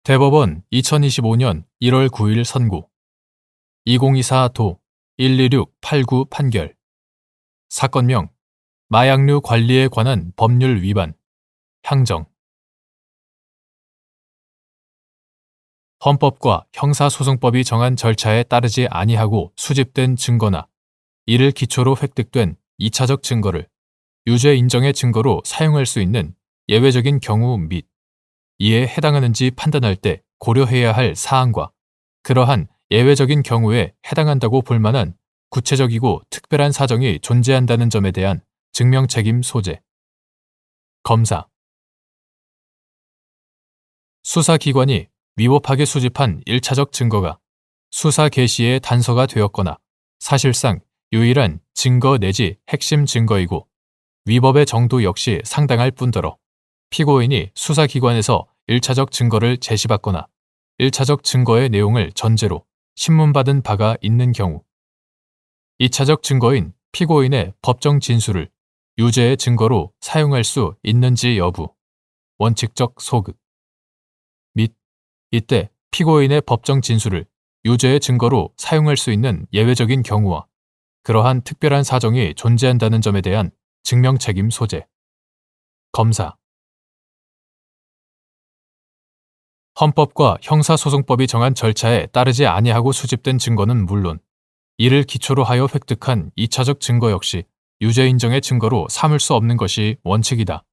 대법원 2025년 1월 9일 선고 2024도 12689 판결 사건명 마약류 관리에 관한 법률 위반 향정 헌법과 형사소송법이 정한 절차에 따르지 아니하고 수집된 증거나 이를 기초로 획득된 2차적 증거를 유죄 인정의 증거로 사용할 수 있는 예외적인 경우 및 이에 해당하는지 판단할 때 고려해야 할 사항과 그러한 예외적인 경우에 해당한다고 볼 만한 구체적이고 특별한 사정이 존재한다는 점에 대한 증명책임 소재. 검사 수사기관이 위법하게 수집한 1차적 증거가 수사 개시의 단서가 되었거나 사실상 유일한 증거 내지 핵심 증거이고 위법의 정도 역시 상당할 뿐더러 피고인이 수사기관에서 1차적 증거를 제시받거나 1차적 증거의 내용을 전제로 신문받은 바가 있는 경우 2차적 증거인 피고인의 법정 진술을 유죄의 증거로 사용할 수 있는지 여부, 원칙적 소극 및 이때 피고인의 법정 진술을 유죄의 증거로 사용할 수 있는 예외적인 경우와 그러한 특별한 사정이 존재한다는 점에 대한 증명책임 소재. 검사 헌법과 형사소송법이 정한 절차에 따르지 아니하고 수집된 증거는 물론 이를 기초로 하여 획득한 2차적 증거 역시 유죄 인정의 증거로 삼을 수 없는 것이 원칙이다.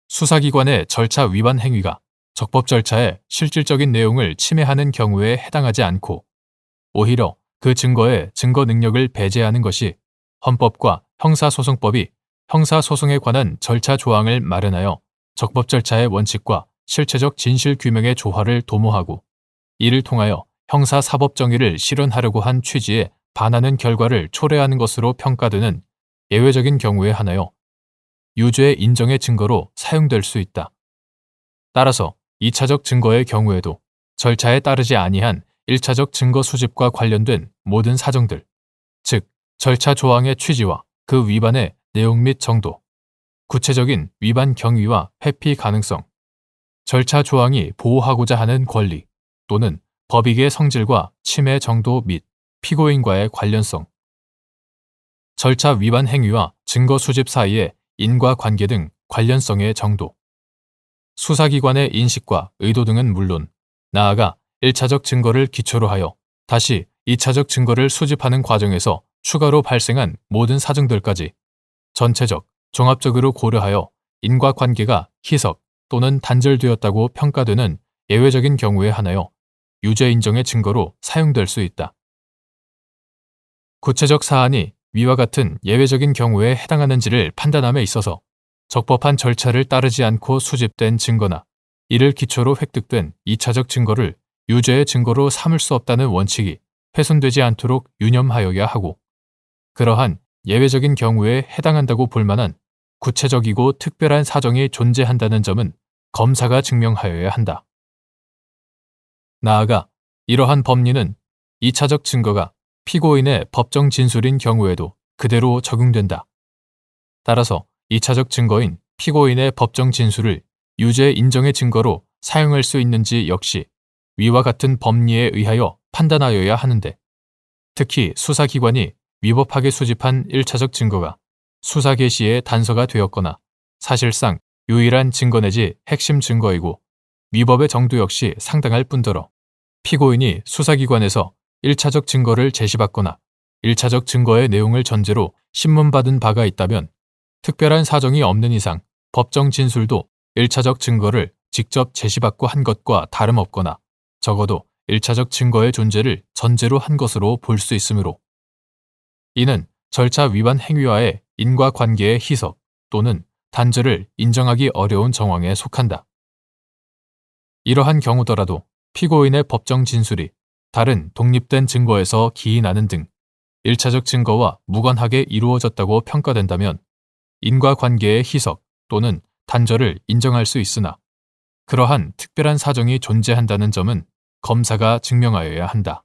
수사기관의 절차 위반 행위가 적법 절차의 실질적인 내용을 침해하는 경우에 해당하지 않고 오히려 그 증거의 증거 능력을 배제하는 것이 헌법과 형사소송법이 형사소송에 관한 절차 조항을 마련하여 적법 절차의 원칙과 실체적 진실 규명의 조화를 도모하고 이를 통하여 형사사법 정의를 실현하려고 한 취지에 반하는 결과를 초래하는 것으로 평가되는 예외적인 경우에 한하여 유죄 인정의 증거로 사용될 수 있다. 따라서 2차적 증거의 경우에도 절차에 따르지 아니한 1차적 증거 수집과 관련된 모든 사정들, 즉 절차 조항의 취지와 그 위반의 내용 및 정도, 구체적인 위반 경위와 회피 가능성, 절차 조항이 보호하고자 하는 권리 또는 법익의 성질과 침해 정도 및 피고인과의 관련성, 절차 위반 행위와 증거 수집 사이의 인과관계 등 관련성의 정도, 수사기관의 인식과 의도 등은 물론 나아가 1차적 증거를 기초로 하여 다시 2차적 증거를 수집하는 과정에서 추가로 발생한 모든 사정들까지 전체적, 종합적으로 고려하여 인과관계가 희석 또는 단절되었다고 평가되는 예외적인 경우에 한하여 유죄 인정의 증거로 사용될 수 있다. 구체적 사안이 위와 같은 예외적인 경우에 해당하는지를 판단함에 있어서 적법한 절차를 따르지 않고 수집된 증거나 이를 기초로 획득된 2차적 증거를 유죄의 증거로 삼을 수 없다는 원칙이 훼손되지 않도록 유념하여야 하고 그러한 예외적인 경우에 해당한다고 볼 만한 구체적이고 특별한 사정이 존재한다는 점은 검사가 증명하여야 한다. 나아가 이러한 법리는 2차적 증거가 피고인의 법정 진술인 경우에도 그대로 적용된다. 따라서 2차적 증거인 피고인의 법정 진술을 유죄 인정의 증거로 사용할 수 있는지 역시 위와 같은 법리에 의하여 판단하여야 하는데 특히 수사기관이 위법하게 수집한 1차적 증거가 수사 개시의 단서가 되었거나 사실상 유일한 증거 내지 핵심 증거이고 위법의 정도 역시 상당할 뿐더러 피고인이 수사기관에서 1차적 증거를 제시받거나 1차적 증거의 내용을 전제로 신문받은 바가 있다면 특별한 사정이 없는 이상 법정 진술도 1차적 증거를 직접 제시받고 한 것과 다름없거나 적어도 1차적 증거의 존재를 전제로 한 것으로 볼 수 있으므로 이는 절차 위반 행위와의 인과관계의 희석 또는 단절을 인정하기 어려운 정황에 속한다. 이러한 경우더라도 피고인의 법정 진술이 다른 독립된 증거에서 기인하는 등 1차적 증거와 무관하게 이루어졌다고 평가된다면 인과관계의 희석 또는 단절을 인정할 수 있으나 그러한 특별한 사정이 존재한다는 점은 검사가 증명하여야 한다.